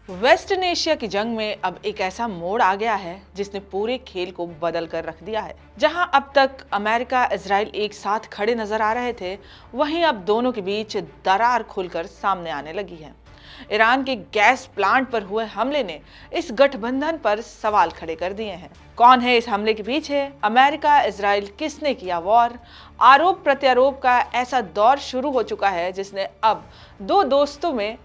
Western Asia की जंग में अब एक ऐसा मोड़ आ गया है जिसने पूरे खेल को बदल कर रख दिया है। जहां अब तक अमेरिका इजराइल एक साथ खड़े नजर आ रहे थे, वहीं अब दोनों के बीच दरार खुलकर सामने आने लगी है। ईरान के गैस प्लांट पर हुए हमले ने इस गठबंधन पर सवाल खड़े कर दिए हैं। कौन है इस हमले के पीछे? अमेरिका इजराइल किसने किया वॉर? आरोप प्रत्यारोप का ऐसा दौर शुरू हो चुका है जिसने अब दो दोस्तों में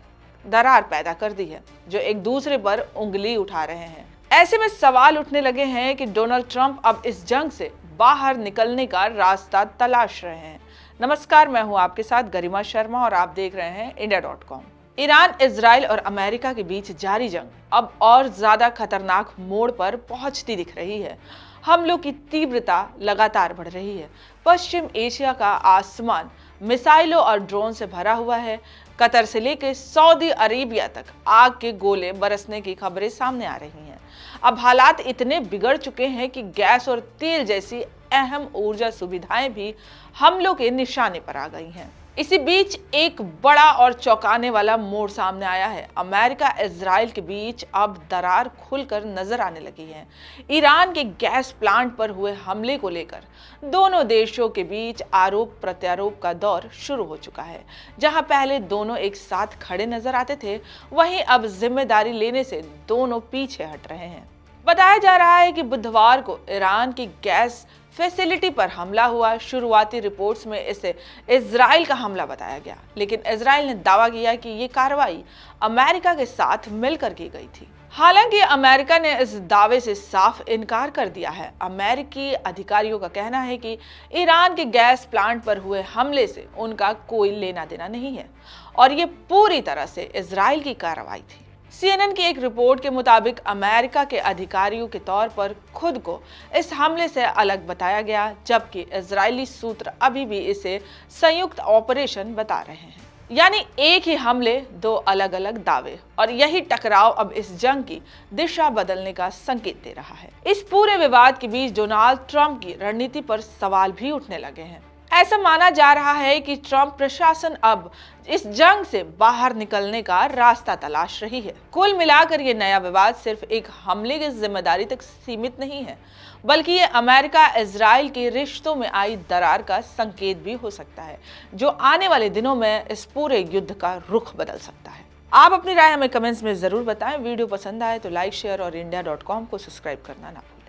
दरार पैदा कर दी है, जो एक दूसरे पर उंगली उठा रहे हैं। ऐसे में सवाल उठने लगे हैं कि डोनाल्ड ट्रंप अब इस जंग से बाहर निकलने का रास्ता तलाश रहे हैं। नमस्कार, मैं हूं आपके साथ गरिमा शर्मा और आप देख रहे हैं इंडिया.com। ईरान, इजराइल और अमेरिका के बीच जारी जंग अब और ज्यादा खतरनाक मोड़ पर पहुंचती दिख रही है। हमलों की तीव्रता लगातार बढ़ रही है। पश्चिम एशिया का आसमान मिसाइलों और ड्रोन से भरा हुआ है। कतर से लेकर सऊदी अरेबिया तक आग के गोले बरसने की खबरें सामने आ रही हैं। अब हालात इतने बिगड़ चुके हैं कि गैस और तेल जैसी अहम ऊर्जा सुविधाएं भी हमलों के निशाने पर आ गई हैं। इसी बीच एक बड़ा और चौंकाने वाला मोड़ सामने आया है। अमेरिका इजराइल के बीच अब दरार खुलकर नजर आने लगी है। ईरान के गैस प्लांट पर हुए हमले को लेकर दोनों देशों के बीच आरोप प्रत्यारोप का दौर शुरू हो चुका है। जहां पहले दोनों एक साथ खड़े नजर आते थे, वहीं अब जिम्मेदारी लेने से दोनों पीछे हट रहे हैं। बताया जा रहा है कि बुधवार को ईरान की गैस फैसिलिटी पर हमला हुआ। शुरुआती रिपोर्ट्स में इसे इजराइल का हमला बताया गया, लेकिन इजराइल ने दावा किया कि ये कार्रवाई अमेरिका के साथ मिलकर की गई थी। हालांकि अमेरिका ने इस दावे से साफ इनकार कर दिया है। अमेरिकी अधिकारियों का कहना है कि ईरान के गैस प्लांट पर हुए हमले से उनका कोई लेना देना नहीं है और ये पूरी तरह से इजराइल की कार्रवाई थी। CNN की एक रिपोर्ट के मुताबिक अमेरिका के अधिकारियों के तौर पर खुद को इस हमले से अलग बताया गया, जबकि इजरायली सूत्र अभी भी इसे संयुक्त ऑपरेशन बता रहे हैं। यानी एक ही हमले, दो अलग अलग दावे, और यही टकराव अब इस जंग की दिशा बदलने का संकेत दे रहा है। इस पूरे विवाद के बीच डोनाल्ड ट्रंप की रणनीति पर सवाल भी उठने लगे हैं। ऐसा माना जा रहा है कि ट्रंप प्रशासन अब इस जंग से बाहर निकलने का रास्ता तलाश रही है। कुल मिलाकर ये नया विवाद सिर्फ एक हमले की जिम्मेदारी तक सीमित नहीं है, बल्कि ये अमेरिका इजराइल के रिश्तों में आई दरार का संकेत भी हो सकता है, जो आने वाले दिनों में इस पूरे युद्ध का रुख बदल सकता है। आप अपनी राय हमें कमेंट्स में जरूर बताएं। वीडियो पसंद आए तो लाइक, शेयर और इंडिया.com को सब्सक्राइब करना ना भूलें।